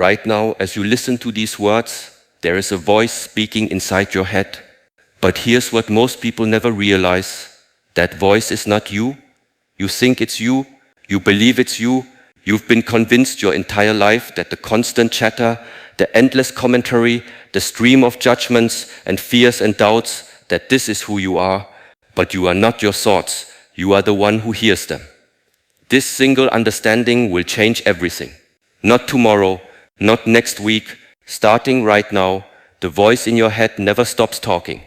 Right now, as you listen to these words, there is a voice speaking inside your head. But here's what most people never realize. That voice is not you. You think it's you. You believe it's you. You've been convinced your entire life that the constant chatter, the endless commentary, the stream of judgments and fears and doubts, that this is who you are. But you are not your thoughts. You are the one who hears them. This single understanding will change everything. Not tomorrow, not next week. Starting right now, the voice in your head never stops talking.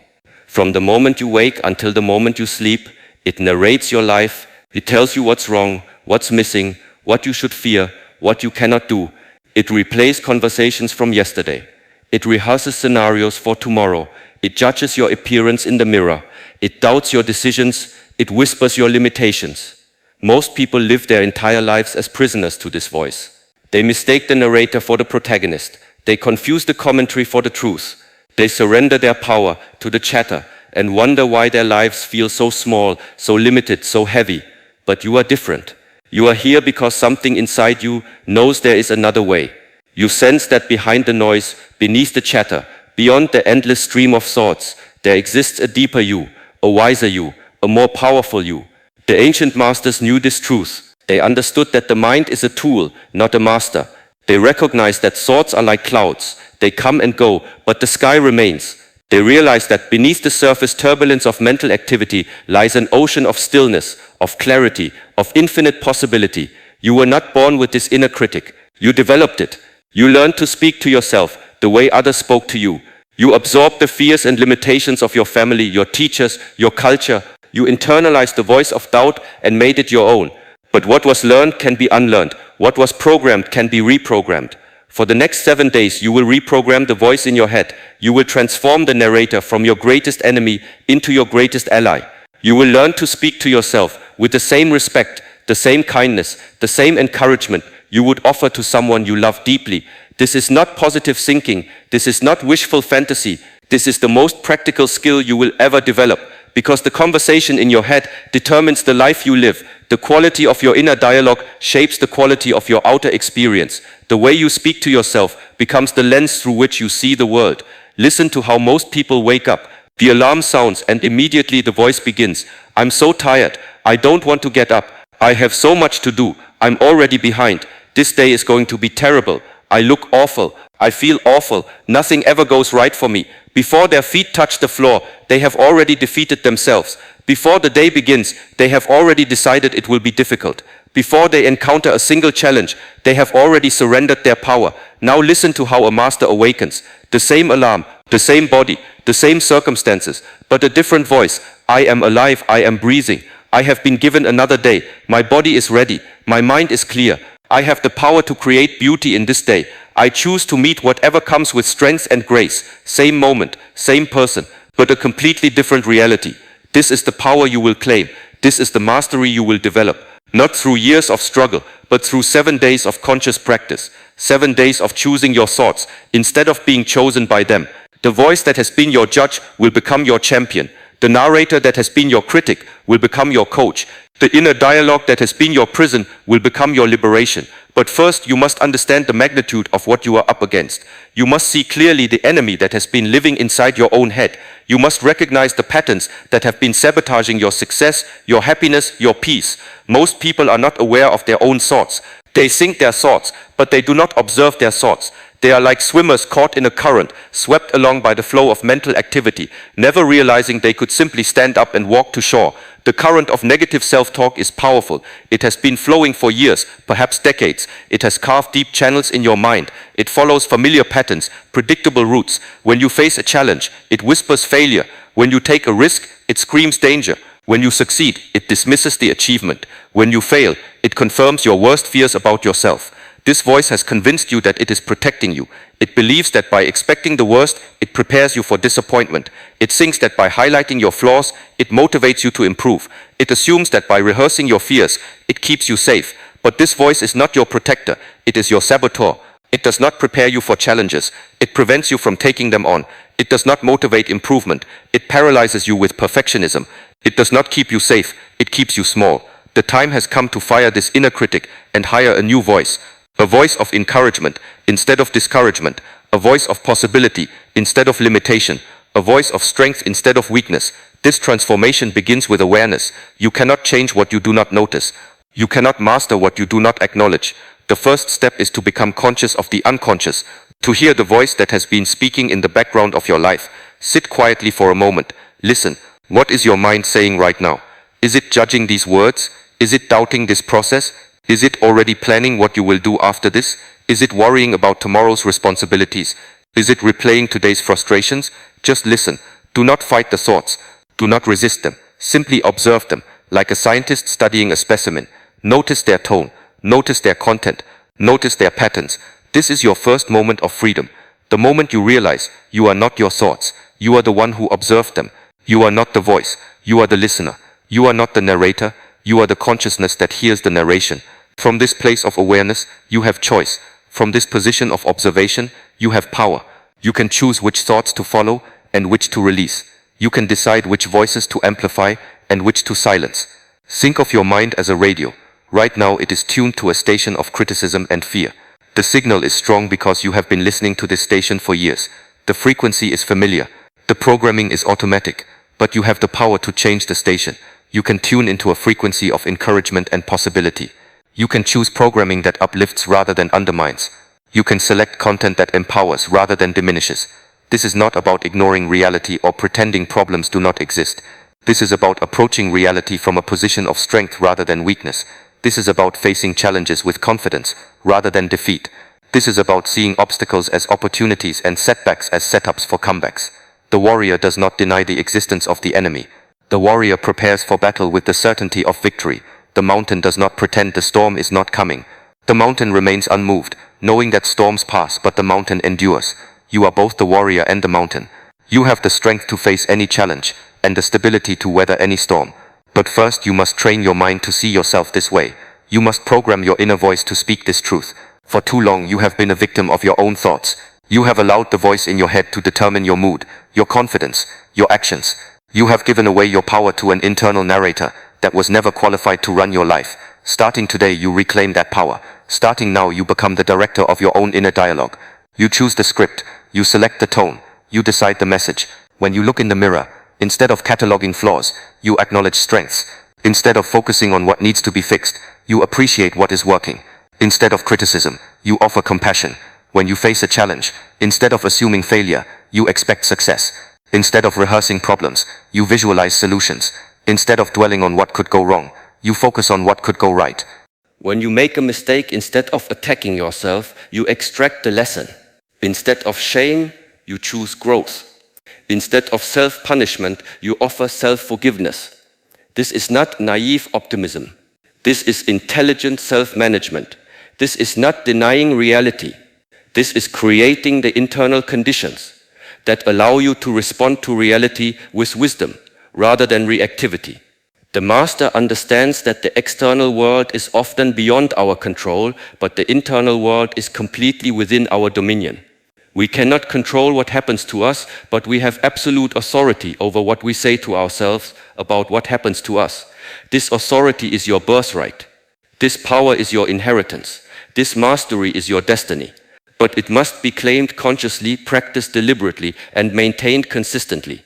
From the moment you wake until the moment you sleep, it narrates your life. It tells you what's wrong, what's missing, what you should fear, what you cannot do. It replays conversations from yesterday. It rehearses scenarios for tomorrow. It judges your appearance in the mirror. It doubts your decisions. It whispers your limitations. Most people live their entire lives as prisoners to this voice. They mistake the narrator for the protagonist. They confuse the commentary for the truth. They surrender their power to the chatter and wonder why their lives feel so small, so limited, so heavy. But you are different. You are here because something inside you knows there is another way. You sense that behind the noise, beneath the chatter, beyond the endless stream of thoughts, there exists a deeper you, a wiser you, a more powerful you. The ancient masters knew this truth. They understood that the mind is a tool, not a master. They recognized that thoughts are like clouds. They come and go, but the sky remains. They realized that beneath the surface turbulence of mental activity lies an ocean of stillness, of clarity, of infinite possibility. You were not born with this inner critic. You developed it. You learned to speak to yourself the way others spoke to you. You absorbed the fears and limitations of your family, your teachers, your culture. You internalized the voice of doubt and made it your own. But what was learned can be unlearned. What was programmed can be reprogrammed. For the next 7 days, you will reprogram the voice in your head. You will transform the narrator from your greatest enemy into your greatest ally. You will learn to speak to yourself with the same respect, the same kindness, the same encouragement you would offer to someone you love deeply. This is not positive thinking. This is not wishful fantasy. This is the most practical skill you will ever develop, because the conversation in your head determines the life you live. The quality of your inner dialogue shapes the quality of your outer experience. The way you speak to yourself becomes the lens through which you see the world. Listen to how most people wake up. The alarm sounds and immediately the voice begins. I'm so tired. I don't want to get up. I have so much to do. I'm already behind. This day is going to be terrible. I look awful. I feel awful. Nothing ever goes right for me. Before their feet touch the floor, they have already defeated themselves. Before the day begins, they have already decided it will be difficult. Before they encounter a single challenge, they have already surrendered their power. Now listen to how a master awakens. The same alarm, the same body, the same circumstances, but a different voice. I am alive, I am breathing. I have been given another day. My body is ready. My mind is clear. I have the power to create beauty in this day. I choose to meet whatever comes with strength and grace. Same moment, same person, but a completely different reality. This is the power you will claim. This is the mastery you will develop. Not through years of struggle, but through 7 days of conscious practice. 7 days of choosing your thoughts instead of being chosen by them. The voice that has been your judge will become your champion. The narrator that has been your critic will become your coach. The inner dialogue that has been your prison will become your liberation. But first, you must understand the magnitude of what you are up against. You must see clearly the enemy that has been living inside your own head. You must recognize the patterns that have been sabotaging your success, your happiness, your peace. Most people are not aware of their own thoughts. They think their thoughts, but they do not observe their thoughts. They are like swimmers caught in a current, swept along by the flow of mental activity, never realizing they could simply stand up and walk to shore. The current of negative self-talk is powerful. It has been flowing for years, perhaps decades. It has carved deep channels in your mind. It follows familiar patterns, predictable routes. When you face a challenge, it whispers failure. When you take a risk, it screams danger. When you succeed, it dismisses the achievement. When you fail, it confirms your worst fears about yourself. This voice has convinced you that it is protecting you. It believes that by expecting the worst, it prepares you for disappointment. It thinks that by highlighting your flaws, it motivates you to improve. It assumes that by rehearsing your fears, it keeps you safe. But this voice is not your protector. It is your saboteur. It does not prepare you for challenges. It prevents you from taking them on. It does not motivate improvement. It paralyzes you with perfectionism. It does not keep you safe. It keeps you small. The time has come to fire this inner critic and hire a new voice. A voice of encouragement, instead of discouragement, a voice of possibility instead of limitation, a voice of strength instead of weakness. This transformation begins with awareness. You cannot change what you do not notice. You cannot master what you do not acknowledge. The first step is to become conscious of the unconscious, to hear the voice that has been speaking in the background of your life. Sit quietly for a moment. Listen. What is your mind saying right now? Is it judging these words? Is it doubting this process? Is it already planning what you will do after this? Is it worrying about tomorrow's responsibilities? Is it replaying today's frustrations? Just listen. Do not fight the thoughts. Do not resist them. Simply observe them, like a scientist studying a specimen. Notice their tone. Notice their content. Notice their patterns. This is your first moment of freedom. The moment you realize you are not your thoughts. You are the one who observed them. You are not the voice. You are the listener. You are not the narrator. You are the consciousness that hears the narration. From this place of awareness, you have choice. From this position of observation, you have power. You can choose which thoughts to follow and which to release. You can decide which voices to amplify and which to silence. Think of your mind as a radio. Right now it is tuned to a station of criticism and fear. The signal is strong because you have been listening to this station for years. The frequency is familiar. The programming is automatic. But you have the power to change the station. You can tune into a frequency of encouragement and possibility. You can choose programming that uplifts rather than undermines. You can select content that empowers rather than diminishes. This is not about ignoring reality or pretending problems do not exist. This is about approaching reality from a position of strength rather than weakness. This is about facing challenges with confidence rather than defeat. This is about seeing obstacles as opportunities and setbacks as setups for comebacks. The warrior does not deny the existence of the enemy. The warrior prepares for battle with the certainty of victory. The mountain does not pretend the storm is not coming. The mountain remains unmoved, knowing that storms pass but the mountain endures. You are both the warrior and the mountain. You have the strength to face any challenge, and the stability to weather any storm. But first you must train your mind to see yourself this way. You must program your inner voice to speak this truth. For too long you have been a victim of your own thoughts. You have allowed the voice in your head to determine your mood, your confidence, your actions. You have given away your power to an internal narrator that was never qualified to run your life. Starting today you reclaim that power. Starting now you become the director of your own inner dialogue. You choose the script, you select the tone, you decide the message. When you look in the mirror, instead of cataloging flaws, you acknowledge strengths. Instead of focusing on what needs to be fixed, you appreciate what is working. Instead of criticism, you offer compassion. When you face a challenge, instead of assuming failure, you expect success. Instead of rehearsing problems, you visualize solutions. Instead of dwelling on what could go wrong, you focus on what could go right. When you make a mistake, instead of attacking yourself, you extract the lesson. Instead of shame, you choose growth. Instead of self-punishment, you offer self-forgiveness. This is not naive optimism. This is intelligent self-management. This is not denying reality. This is creating the internal conditions that allow you to respond to reality with wisdom rather than reactivity. The master understands that the external world is often beyond our control, but the internal world is completely within our dominion. We cannot control what happens to us, but we have absolute authority over what we say to ourselves about what happens to us. This authority is your birthright. This power is your inheritance. This mastery is your destiny. But it must be claimed consciously, practiced deliberately, and maintained consistently.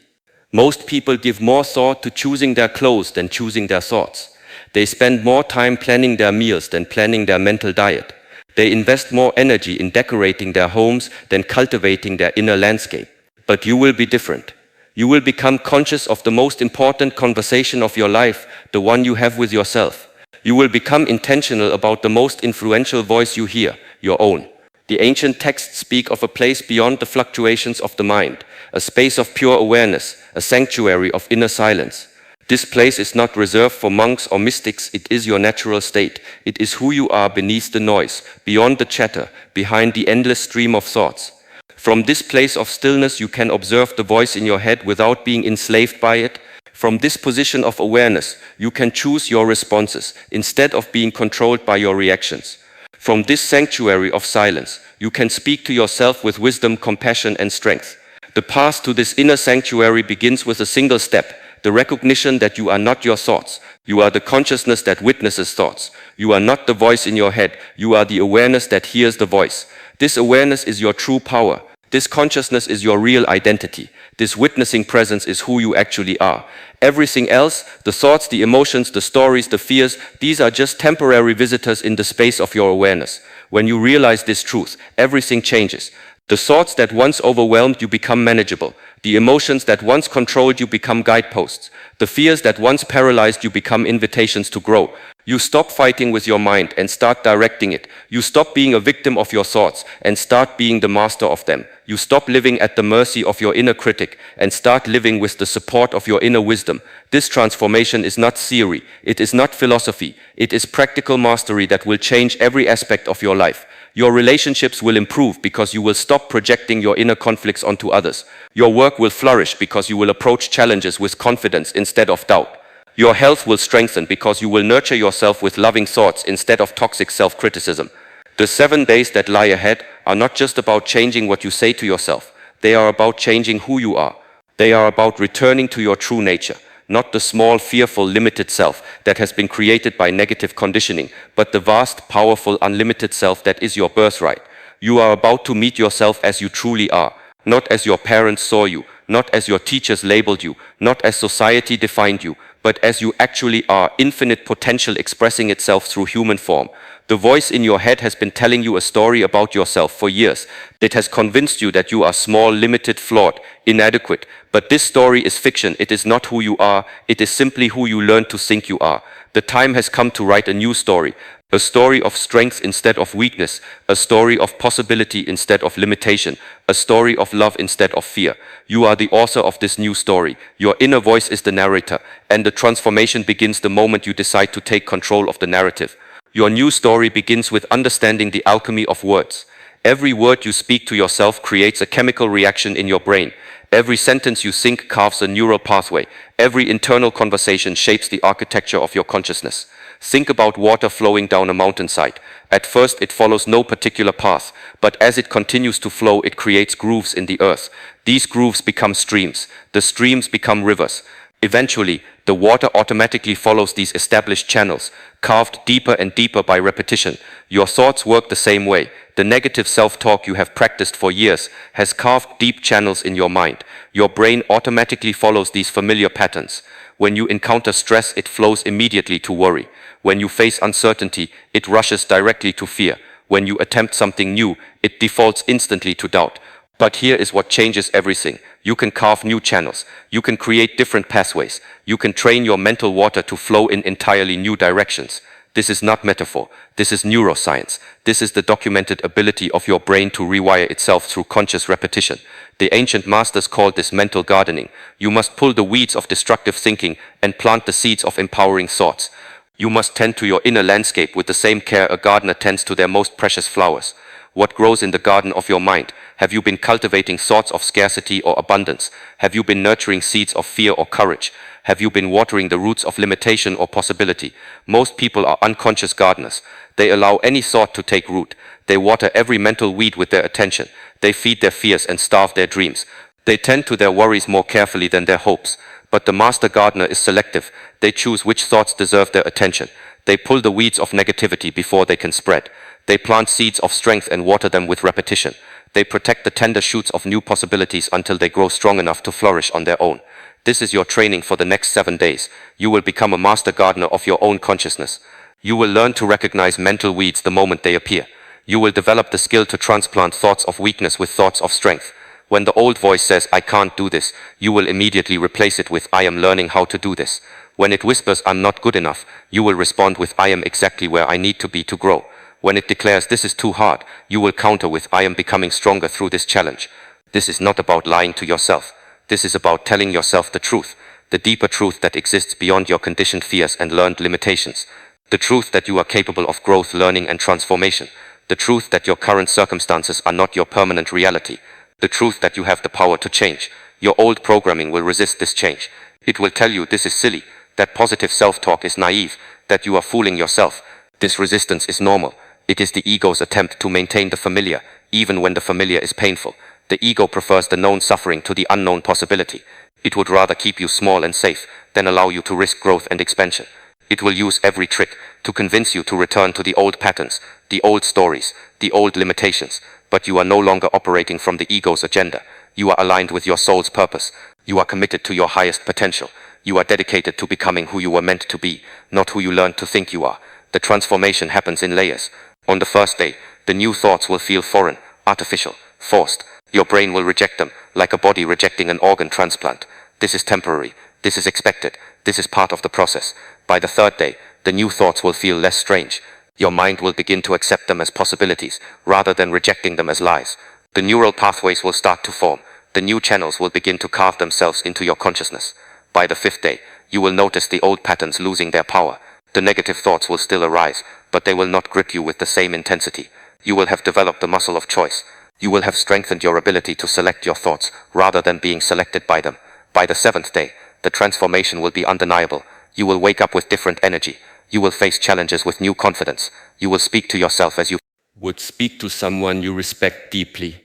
Most people give more thought to choosing their clothes than choosing their thoughts. They spend more time planning their meals than planning their mental diet. They invest more energy in decorating their homes than cultivating their inner landscape. But you will be different. You will become conscious of the most important conversation of your life, the one you have with yourself. You will become intentional about the most influential voice you hear, your own. The ancient texts speak of a place beyond the fluctuations of the mind, a space of pure awareness, a sanctuary of inner silence. This place is not reserved for monks or mystics, it is your natural state. It is who you are beneath the noise, beyond the chatter, behind the endless stream of thoughts. From this place of stillness you can observe the voice in your head without being enslaved by it. From this position of awareness, you can choose your responses instead of being controlled by your reactions. From this sanctuary of silence, you can speak to yourself with wisdom, compassion, and strength. The path to this inner sanctuary begins with a single step, the recognition that you are not your thoughts. You are the consciousness that witnesses thoughts. You are not the voice in your head. You are the awareness that hears the voice. This awareness is your true power. This consciousness is your real identity. This witnessing presence is who you actually are. Everything else, the thoughts, the emotions, the stories, the fears, these are just temporary visitors in the space of your awareness. When you realize this truth, everything changes. The thoughts that once overwhelmed you become manageable. The emotions that once controlled you become guideposts. The fears that once paralyzed you become invitations to grow. You stop fighting with your mind and start directing it. You stop being a victim of your thoughts and start being the master of them. You stop living at the mercy of your inner critic and start living with the support of your inner wisdom. This transformation is not theory. It is not philosophy. It is practical mastery that will change every aspect of your life. Your relationships will improve because you will stop projecting your inner conflicts onto others. Your work will flourish because you will approach challenges with confidence instead of doubt. Your health will strengthen because you will nurture yourself with loving thoughts instead of toxic self-criticism. The 7 days that lie ahead are not just about changing what you say to yourself. They are about changing who you are. They are about returning to your true nature. Not the small, fearful, limited self that has been created by negative conditioning, but the vast, powerful, unlimited self that is your birthright. You are about to meet yourself as you truly are, not as your parents saw you, not as your teachers labeled you, not as society defined you, but as you actually are, infinite potential expressing itself through human form. The voice in your head has been telling you a story about yourself for years. It has convinced you that you are small, limited, flawed, inadequate. But this story is fiction. It is not who you are. It is simply who you learned to think you are. The time has come to write a new story. A story of strength instead of weakness. A story of possibility instead of limitation. A story of love instead of fear. You are the author of this new story. Your inner voice is the narrator. And the transformation begins the moment you decide to take control of the narrative. Your new story begins with understanding the alchemy of words. Every word you speak to yourself creates a chemical reaction in your brain. Every sentence you think carves a neural pathway. Every internal conversation shapes the architecture of your consciousness. Think about water flowing down a mountainside. At first it follows no particular path, but as it continues to flow, it creates grooves in the earth. These grooves become streams. The streams become rivers. Eventually, the water automatically follows these established channels, carved deeper and deeper by repetition. Your thoughts work the same way. The negative self-talk you have practiced for years has carved deep channels in your mind. Your brain automatically follows these familiar patterns. When you encounter stress, it flows immediately to worry. When you face uncertainty, it rushes directly to fear. When you attempt something new, it defaults instantly to doubt. But here is what changes everything. You can carve new channels. You can create different pathways. You can train your mental water to flow in entirely new directions. This is not metaphor. This is neuroscience. This is the documented ability of your brain to rewire itself through conscious repetition. The ancient masters called this mental gardening. You must pull the weeds of destructive thinking and plant the seeds of empowering thoughts. You must tend to your inner landscape with the same care a gardener tends to their most precious flowers. What grows in the garden of your mind? Have you been cultivating thoughts of scarcity or abundance? Have you been nurturing seeds of fear or courage? Have you been watering the roots of limitation or possibility? Most people are unconscious gardeners. They allow any thought to take root. They water every mental weed with their attention. They feed their fears and starve their dreams. They tend to their worries more carefully than their hopes. But the master gardener is selective. They choose which thoughts deserve their attention. They pull the weeds of negativity before they can spread. They plant seeds of strength and water them with repetition. They protect the tender shoots of new possibilities until they grow strong enough to flourish on their own. This is your training for the next 7 days. You will become a master gardener of your own consciousness. You will learn to recognize mental weeds the moment they appear. You will develop the skill to transplant thoughts of weakness with thoughts of strength. When the old voice says, "I can't do this," you will immediately replace it with, "I am learning how to do this." When it whispers, "I'm not good enough," you will respond with, "I am exactly where I need to be to grow." When it declares, "This is too hard," you will counter with, "I am becoming stronger through this challenge." This is not about lying to yourself. This is about telling yourself the truth, the deeper truth that exists beyond your conditioned fears and learned limitations. The truth that you are capable of growth, learning, and transformation. The truth that your current circumstances are not your permanent reality. The truth that you have the power to change. Your old programming will resist this change. It will tell you this is silly, that positive self-talk is naive, that you are fooling yourself. This resistance is normal. It is the ego's attempt to maintain the familiar, even when the familiar is painful. The ego prefers the known suffering to the unknown possibility. It would rather keep you small and safe than allow you to risk growth and expansion. It will use every trick to convince you to return to the old patterns, the old stories, the old limitations. but you are no longer operating from the ego's agenda. You are aligned with your soul's purpose. You are committed to your highest potential. You are dedicated to becoming who you were meant to be, not who you learned to think you are. The transformation happens in layers. On the first day, the new thoughts will feel foreign, artificial, forced. Your brain will reject them, like a body rejecting an organ transplant. This is temporary. This is expected. This is part of the process. By the third day, the new thoughts will feel less strange. Your mind will begin to accept them as possibilities, rather than rejecting them as lies. The neural pathways will start to form. The new channels will begin to carve themselves into your consciousness. By the fifth day, you will notice the old patterns losing their power. The negative thoughts will still arise, but they will not grip you with the same intensity. You will have developed the muscle of choice. You will have strengthened your ability to select your thoughts, rather than being selected by them. By the seventh day, the transformation will be undeniable. You will wake up with different energy. You will face challenges with new confidence. You will speak to yourself as you would speak to someone you respect deeply.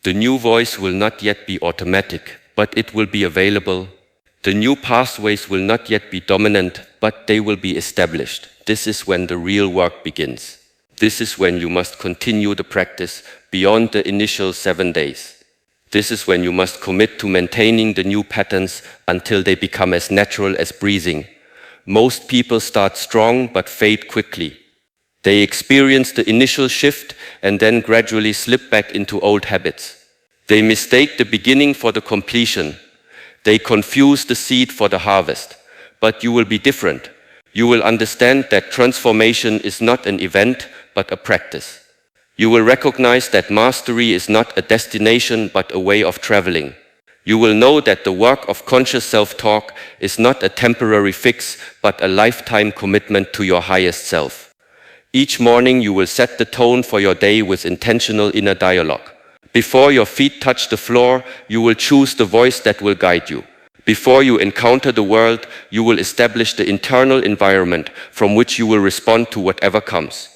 The new voice will not yet be automatic, but it will be available. The new pathways will not yet be dominant, but they will be established. This is when the real work begins. This is when you must continue the practice beyond the initial 7 days. This is when you must commit to maintaining the new patterns until they become as natural as breathing. Most people start strong but fade quickly. They experience the initial shift and then gradually slip back into old habits. They mistake the beginning for the completion. They confuse the seed for the harvest. But you will be different. You will understand that transformation is not an event, but a practice. You will recognize that mastery is not a destination, but a way of traveling. You will know that the work of conscious self-talk is not a temporary fix, but a lifetime commitment to your highest self. Each morning you will set the tone for your day with intentional inner dialogue. Before your feet touch the floor, you will choose the voice that will guide you. Before you encounter the world, you will establish the internal environment from which you will respond to whatever comes.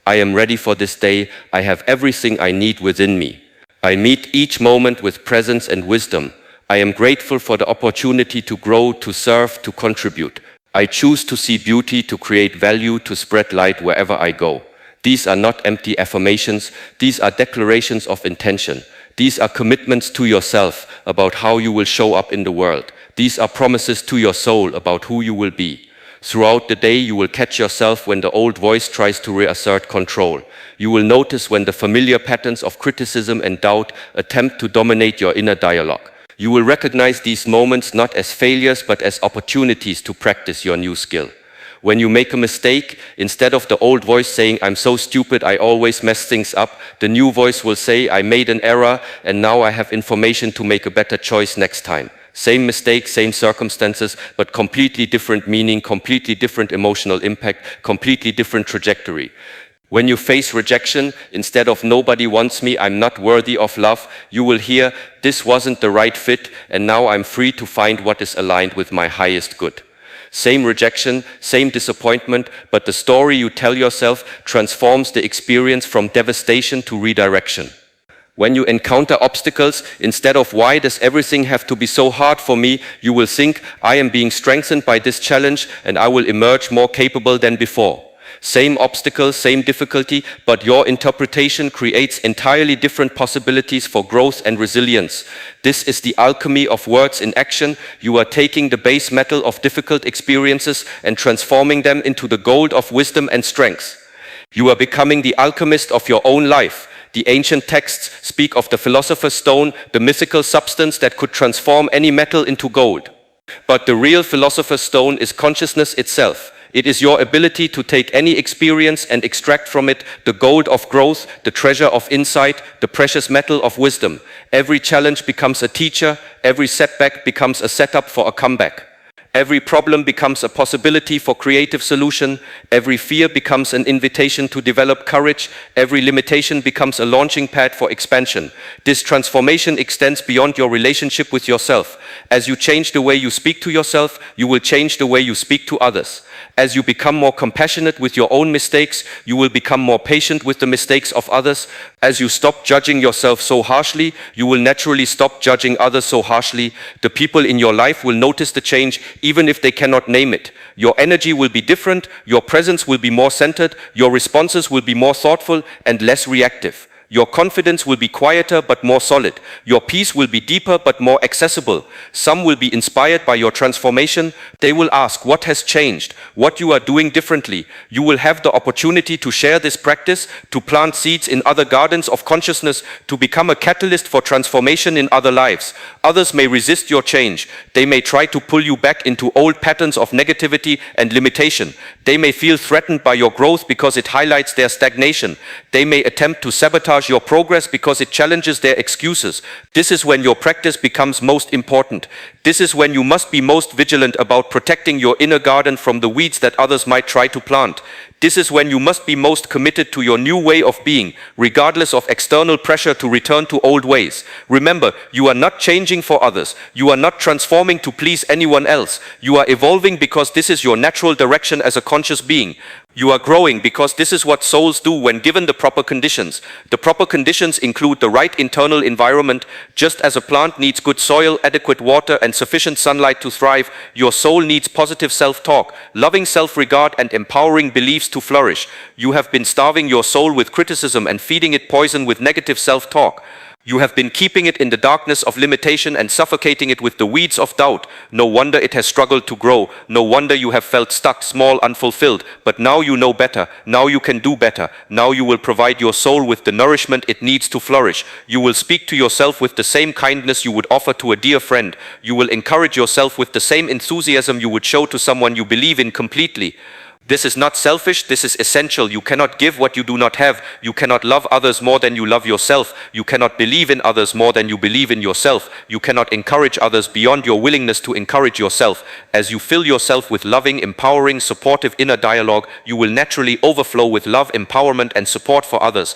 I am ready for this day. I have everything I need within me. I meet each moment with presence and wisdom. I am grateful for the opportunity to grow, to serve, to contribute. I choose to see beauty, to create value, to spread light wherever I go. These are not empty affirmations. These are declarations of intention. These are commitments to yourself about how you will show up in the world. These are promises to your soul about who you will be. Throughout the day, you will catch yourself when the old voice tries to reassert control. You will notice when the familiar patterns of criticism and doubt attempt to dominate your inner dialogue. You will recognize these moments not as failures, but as opportunities to practice your new skill. When you make a mistake, instead of the old voice saying, "I'm so stupid, I always mess things up," the new voice will say, "I made an error, and now I have information to make a better choice next time." Same mistake, same circumstances, but completely different meaning, completely different emotional impact, completely different trajectory. When you face rejection, instead of "nobody wants me, I'm not worthy of love," you will hear, "This wasn't the right fit, and now I'm free to find what is aligned with my highest good." Same rejection, same disappointment, but the story you tell yourself transforms the experience from devastation to redirection. When you encounter obstacles, instead of "why does everything have to be so hard for me," you will think, "I am being strengthened by this challenge and I will emerge more capable than before." Same obstacle, same difficulty, but your interpretation creates entirely different possibilities for growth and resilience. This is the alchemy of words in action. You are taking the base metal of difficult experiences and transforming them into the gold of wisdom and strength. You are becoming the alchemist of your own life. The ancient texts speak of the philosopher's stone, the mythical substance that could transform any metal into gold. But the real philosopher's stone is consciousness itself. It is your ability to take any experience and extract from it the gold of growth, the treasure of insight, the precious metal of wisdom. Every challenge becomes a teacher. Every setback becomes a setup for a comeback. Every problem becomes a possibility for creative solution. Every fear becomes an invitation to develop courage. Every limitation becomes a launching pad for expansion. This transformation extends beyond your relationship with yourself. As you change the way you speak to yourself, you will change the way you speak to others. As you become more compassionate with your own mistakes, you will become more patient with the mistakes of others. As you stop judging yourself so harshly, you will naturally stop judging others so harshly. The people in your life will notice the change, even if they cannot name it. Your energy will be different, your presence will be more centered, your responses will be more thoughtful and less reactive. Your confidence will be quieter but more solid. Your peace will be deeper but more accessible. Some will be inspired by your transformation. They will ask what has changed, what you are doing differently. You will have the opportunity to share this practice, to plant seeds in other gardens of consciousness, to become a catalyst for transformation in other lives. Others may resist your change. They may try to pull you back into old patterns of negativity and limitation. They may feel threatened by your growth because it highlights their stagnation. They may attempt to sabotage your progress because it challenges their excuses. This is when your practice becomes most important. This is when you must be most vigilant about protecting your inner garden from the weeds that others might try to plant. This is when you must be most committed to your new way of being, regardless of external pressure to return to old ways. Remember, you are not changing for others. You are not transforming to please anyone else. You are evolving because this is your natural direction as a conscious being. You are growing because this is what souls do when given the proper conditions. The proper conditions include the right internal environment. Just as a plant needs good soil, adequate water, and sufficient sunlight to thrive, your soul needs positive self-talk, loving self-regard, and empowering beliefs to flourish. You have been starving your soul with criticism and feeding it poison with negative self-talk. You have been keeping it in the darkness of limitation and suffocating it with the weeds of doubt. No wonder it has struggled to grow. No wonder you have felt stuck, small, unfulfilled. But now you know better. Now you can do better. Now you will provide your soul with the nourishment it needs to flourish. You will speak to yourself with the same kindness you would offer to a dear friend. You will encourage yourself with the same enthusiasm you would show to someone you believe in completely. This is not selfish, this is essential. You cannot give what you do not have. You cannot love others more than you love yourself. You cannot believe in others more than you believe in yourself. You cannot encourage others beyond your willingness to encourage yourself. As you fill yourself with loving, empowering, supportive inner dialogue, you will naturally overflow with love, empowerment, and support for others.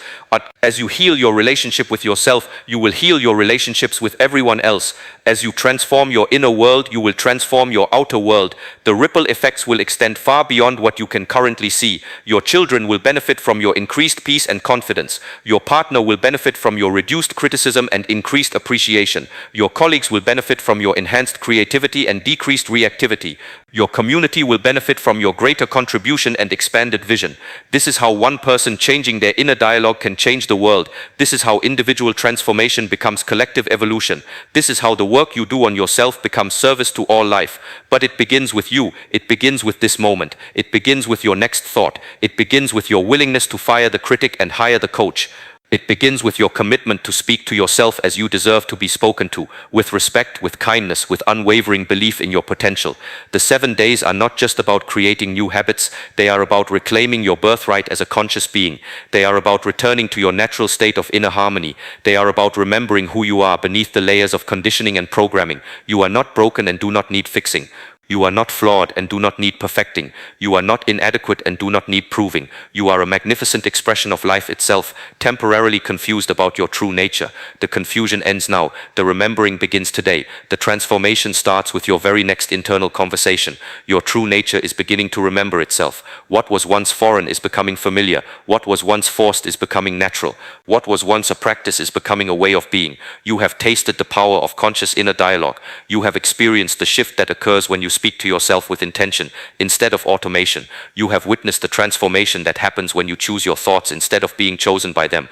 As you heal your relationship with yourself, you will heal your relationships with everyone else. As you transform your inner world, you will transform your outer world. The ripple effects will extend far beyond what you can currently see. Your children will benefit from your increased peace and confidence. Your partner will benefit from your reduced criticism and increased appreciation. Your colleagues will benefit from your enhanced creativity and decreased reactivity. Your community will benefit from your greater contribution and expanded vision. This is how one person changing their inner dialogue can change the world. This is how individual transformation becomes collective evolution. This is how the work you do on yourself becomes service to all life. But it begins with you. It begins with this moment. It begins with your next thought. It begins with your willingness to fire the critic and hire the coach. It begins with your commitment to speak to yourself as you deserve to be spoken to, with respect, with kindness, with unwavering belief in your potential. The 7 days are not just about creating new habits, they are about reclaiming your birthright as a conscious being. They are about returning to your natural state of inner harmony. They are about remembering who you are beneath the layers of conditioning and programming. You are not broken and do not need fixing. You are not flawed and do not need perfecting. You are not inadequate and do not need proving. You are a magnificent expression of life itself, temporarily confused about your true nature. The confusion ends now. The remembering begins today. The transformation starts with your very next internal conversation. Your true nature is beginning to remember itself. What was once foreign is becoming familiar. What was once forced is becoming natural. What was once a practice is becoming a way of being. You have tasted the power of conscious inner dialogue. You have experienced the shift that occurs when you speak to yourself with intention instead of automation. You have witnessed the transformation that happens when you choose your thoughts instead of being chosen by them.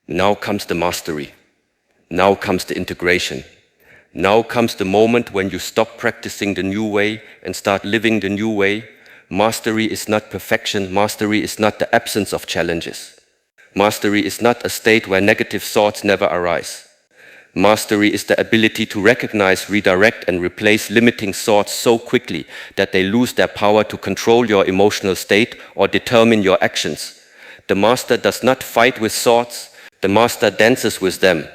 Now comes the mastery. Now comes the integration. Now comes the moment when you stop practicing the new way and start living the new way. Mastery is not perfection. Mastery is not the absence of challenges. Mastery is not a state where negative thoughts never arise. Mastery is the ability to recognize, redirect, and replace limiting thoughts so quickly that they lose their power to control your emotional state or determine your actions. The master does not fight with thoughts, the master dances with them.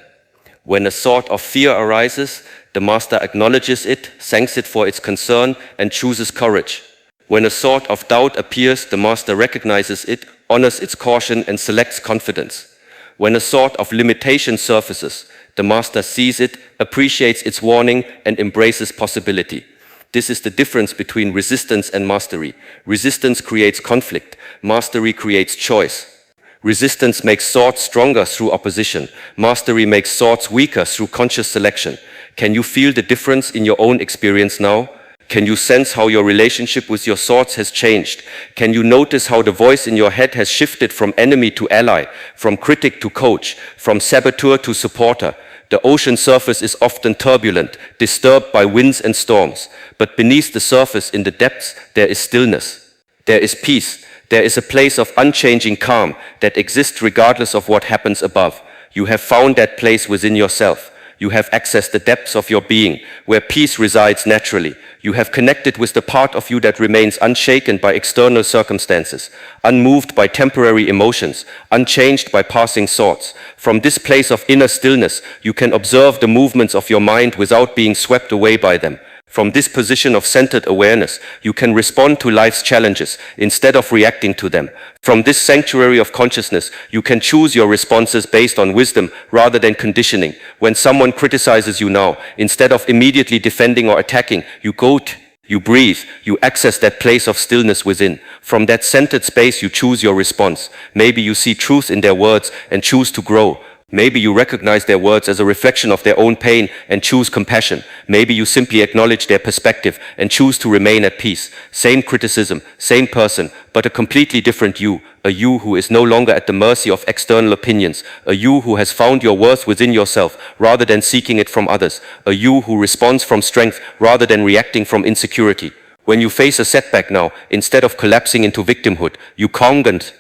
When a thought of fear arises, the master acknowledges it, thanks it for its concern, and chooses courage. When a thought of doubt appears, the master recognizes it, honors its caution, and selects confidence. When a thought of limitation surfaces, the master sees it, appreciates its warning, and embraces possibility. This is the difference between resistance and mastery. Resistance creates conflict. Mastery creates choice. Resistance makes thoughts stronger through opposition. Mastery makes thoughts weaker through conscious selection. Can you feel the difference in your own experience now? Can you sense how your relationship with your thoughts has changed? Can you notice how the voice in your head has shifted from enemy to ally, from critic to coach, from saboteur to supporter? The ocean surface is often turbulent, disturbed by winds and storms, but beneath the surface, in the depths, there is stillness. There is peace. There is a place of unchanging calm that exists regardless of what happens above. You have found that place within yourself. You have accessed the depths of your being, where peace resides naturally. You have connected with the part of you that remains unshaken by external circumstances, unmoved by temporary emotions, unchanged by passing thoughts. From this place of inner stillness, you can observe the movements of your mind without being swept away by them. From this position of centered awareness, you can respond to life's challenges instead of reacting to them. From this sanctuary of consciousness, you can choose your responses based on wisdom rather than conditioning. When someone criticizes you now, instead of immediately defending or attacking, you breathe, you access that place of stillness within. From that centered space, you choose your response. Maybe you see truth in their words and choose to grow. Maybe you recognize their words as a reflection of their own pain and choose compassion. Maybe you simply acknowledge their perspective and choose to remain at peace. Same criticism, same person, but a completely different you. A you who is no longer at the mercy of external opinions. A you who has found your worth within yourself rather than seeking it from others. A you who responds from strength rather than reacting from insecurity. When you face a setback now, instead of collapsing into victimhood, you congregate,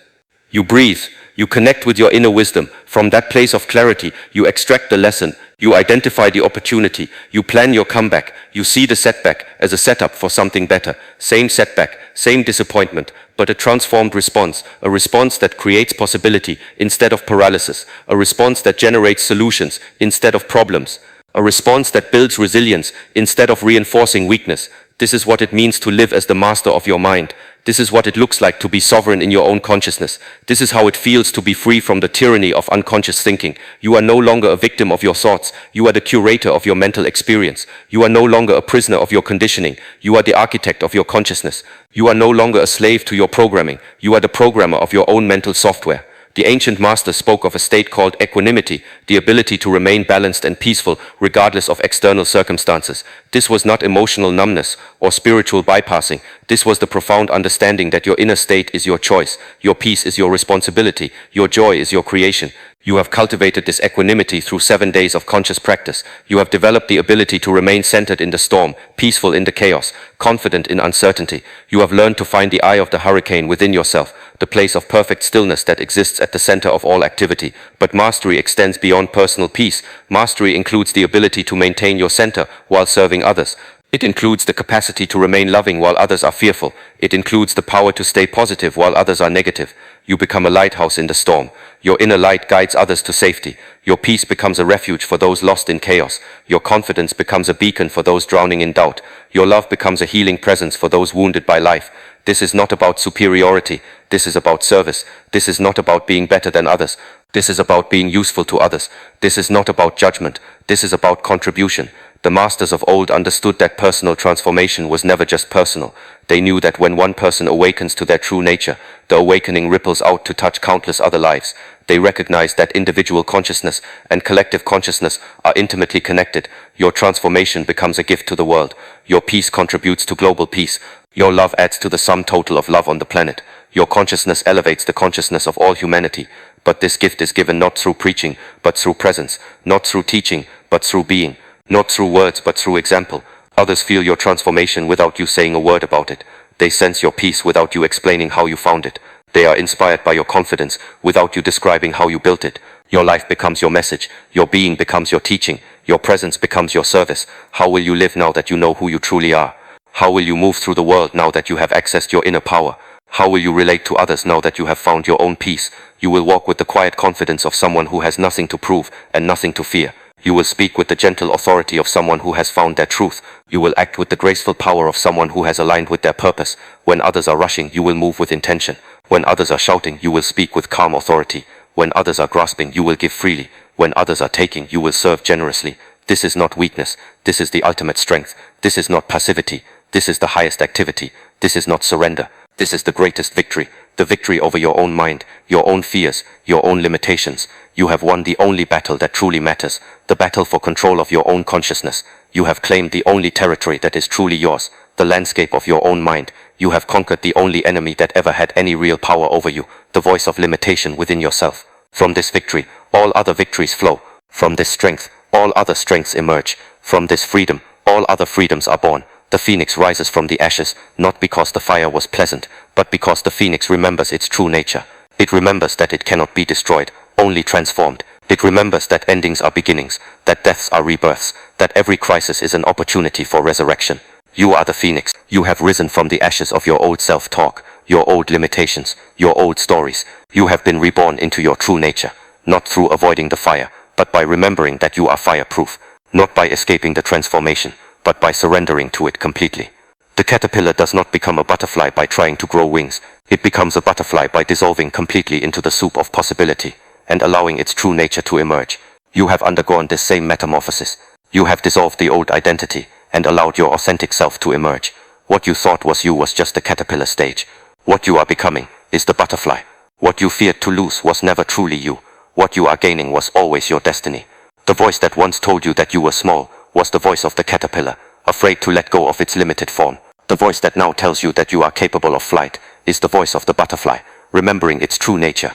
you breathe. You connect with your inner wisdom. From that place of clarity, you extract the lesson. You identify the opportunity. You plan your comeback. You see the setback as a setup for something better. Same setback, same disappointment, but a transformed response. A response that creates possibility instead of paralysis. A response that generates solutions instead of problems. A response that builds resilience instead of reinforcing weakness. This is what it means to live as the master of your mind. This is what it looks like to be sovereign in your own consciousness. This is how it feels to be free from the tyranny of unconscious thinking. You are no longer a victim of your thoughts. You are the curator of your mental experience. You are no longer a prisoner of your conditioning. You are the architect of your consciousness. You are no longer a slave to your programming. You are the programmer of your own mental software. The ancient master spoke of a state called equanimity, the ability to remain balanced and peaceful regardless of external circumstances. This was not emotional numbness or spiritual bypassing. This was the profound understanding that your inner state is your choice, your peace is your responsibility, your joy is your creation. You have cultivated this equanimity through 7 days of conscious practice. You have developed the ability to remain centered in the storm, peaceful in the chaos, confident in uncertainty. You have learned to find the eye of the hurricane within yourself, the place of perfect stillness that exists at the center of all activity. But mastery extends beyond personal peace. Mastery includes the ability to maintain your center while serving others. It includes the capacity to remain loving while others are fearful. It includes the power to stay positive while others are negative. You become a lighthouse in the storm. Your inner light guides others to safety. Your peace becomes a refuge for those lost in chaos. Your confidence becomes a beacon for those drowning in doubt. Your love becomes a healing presence for those wounded by life. This is not about superiority. This is about service. This is not about being better than others. This is about being useful to others. This is not about judgment. This is about contribution. The masters of old understood that personal transformation was never just personal. They knew that when one person awakens to their true nature, the awakening ripples out to touch countless other lives. They recognized that individual consciousness and collective consciousness are intimately connected. Your transformation becomes a gift to the world. Your peace contributes to global peace. Your love adds to the sum total of love on the planet. Your consciousness elevates the consciousness of all humanity. But this gift is given not through preaching, but through presence. Not through teaching, but through being. Not through words, but through example. Others feel your transformation without you saying a word about it. They sense your peace without you explaining how you found it. They are inspired by your confidence without you describing how you built it. Your life becomes your message. Your being becomes your teaching. Your presence becomes your service. How will you live now that you know who you truly are? How will you move through the world now that you have accessed your inner power? How will you relate to others now that you have found your own peace? You will walk with the quiet confidence of someone who has nothing to prove and nothing to fear. You will speak with the gentle authority of someone who has found their truth. You will act with the graceful power of someone who has aligned with their purpose. When others are rushing, you will move with intention. When others are shouting, you will speak with calm authority. When others are grasping, you will give freely. When others are taking, you will serve generously. This is not weakness. This is the ultimate strength. This is not passivity. This is the highest activity. This is not surrender. This is the greatest victory. The victory over your own mind, your own fears, your own limitations. You have won the only battle that truly matters, the battle for control of your own consciousness. You have claimed the only territory that is truly yours, the landscape of your own mind. You have conquered the only enemy that ever had any real power over you, the voice of limitation within yourself. From this victory, all other victories flow. From this strength, all other strengths emerge. From this freedom, all other freedoms are born. The phoenix rises from the ashes, not because the fire was pleasant, but because the phoenix remembers its true nature. It remembers that it cannot be destroyed, only transformed. It remembers that endings are beginnings, that deaths are rebirths, that every crisis is an opportunity for resurrection. You are the phoenix. You have risen from the ashes of your old self-talk, your old limitations, your old stories. You have been reborn into your true nature, not through avoiding the fire, but by remembering that you are fireproof, not by escaping the transformation, but by surrendering to it completely. The caterpillar does not become a butterfly by trying to grow wings. It becomes a butterfly by dissolving completely into the soup of possibility and allowing its true nature to emerge. You have undergone this same metamorphosis. You have dissolved the old identity and allowed your authentic self to emerge. What you thought was you was just the caterpillar stage. What you are becoming is the butterfly. What you feared to lose was never truly you. What you are gaining was always your destiny. The voice that once told you that you were small was the voice of the caterpillar, afraid to let go of its limited form. The voice that now tells you that you are capable of flight is the voice of the butterfly, remembering its true nature.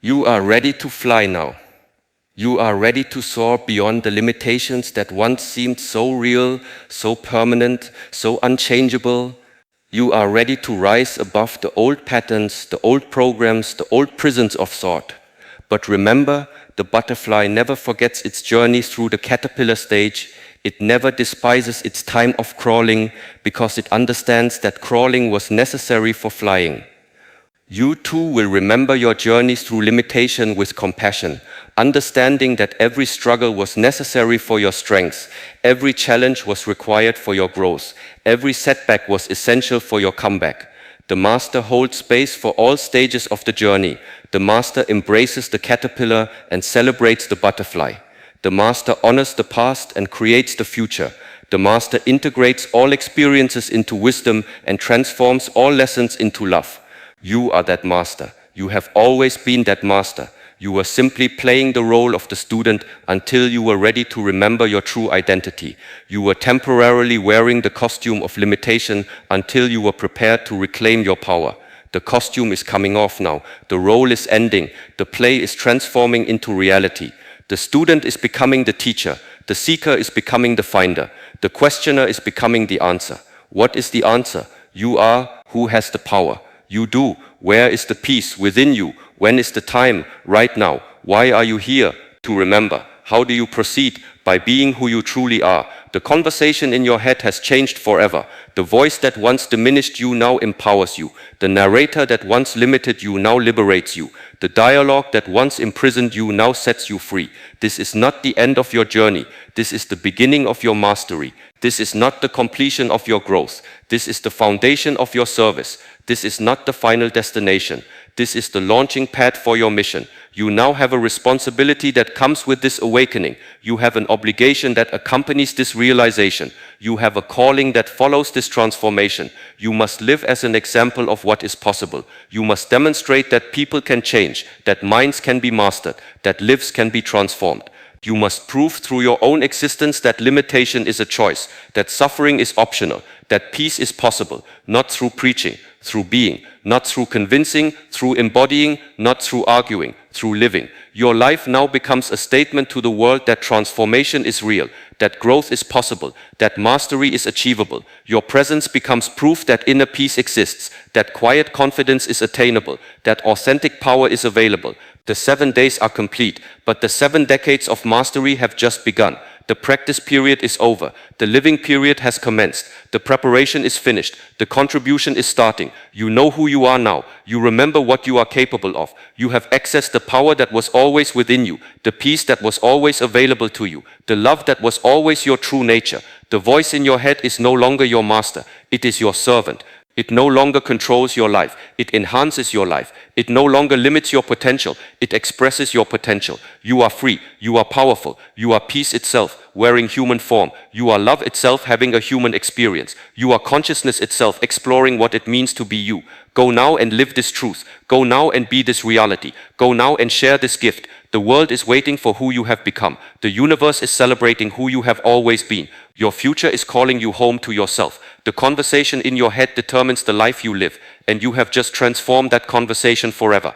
You are ready to fly now. You are ready to soar beyond the limitations that once seemed so real, so permanent, so unchangeable. You are ready to rise above the old patterns, the old programs, the old prisons of thought. But remember, the butterfly never forgets its journey through the caterpillar stage. It never despises its time of crawling because it understands that crawling was necessary for flying. You too will remember your journeys through limitation with compassion, understanding that every struggle was necessary for your strength, every challenge was required for your growth, every setback was essential for your comeback. The master holds space for all stages of the journey. The master embraces the caterpillar and celebrates the butterfly. The master honors the past and creates the future. The master integrates all experiences into wisdom and transforms all lessons into love. You are that master. You have always been that master. You were simply playing the role of the student until you were ready to remember your true identity. You were temporarily wearing the costume of limitation until you were prepared to reclaim your power. The costume is coming off now. The role is ending. The play is transforming into reality. The student is becoming the teacher. The seeker is becoming the finder. The questioner is becoming the answer. What is the answer? You are who has the power. You do. Where is the peace within you? When is the time? Right now. Why are you here? To remember. How do you proceed? By being who you truly are. The conversation in your head has changed forever. The voice that once diminished you now empowers you. The narrator that once limited you now liberates you. The dialogue that once imprisoned you now sets you free. This is not the end of your journey. This is the beginning of your mastery. This is not the completion of your growth. This is the foundation of your service. This is not the final destination. This is the launching pad for your mission. You now have a responsibility that comes with this awakening. You have an obligation that accompanies this realization. You have a calling that follows this transformation. You must live as an example of what is possible. You must demonstrate that people can change, that minds can be mastered, that lives can be transformed. You must prove through your own existence that limitation is a choice, that suffering is optional, that peace is possible, not through preaching, through being, not through convincing, through embodying, not through arguing, through living. Your life now becomes a statement to the world that transformation is real, that growth is possible, that mastery is achievable. Your presence becomes proof that inner peace exists, that quiet confidence is attainable, that authentic power is available. The 7 days are complete, but the 7 decades of mastery have just begun. The practice period is over. The living period has commenced. The preparation is finished. The contribution is starting. You know who you are now. You remember what you are capable of. You have accessed the power that was always within you, the peace that was always available to you, the love that was always your true nature. The voice in your head is no longer your master. It is your servant. It no longer controls your life. It enhances your life. It no longer limits your potential. It expresses your potential. You are free. You are powerful. You are peace itself, wearing human form. You are love itself, having a human experience. You are consciousness itself, exploring what it means to be you. Go now and live this truth. Go now and be this reality. Go now and share this gift. The world is waiting for who you have become. The universe is celebrating who you have always been. Your future is calling you home to yourself. The conversation in your head determines the life you live, and you have just transformed that conversation forever.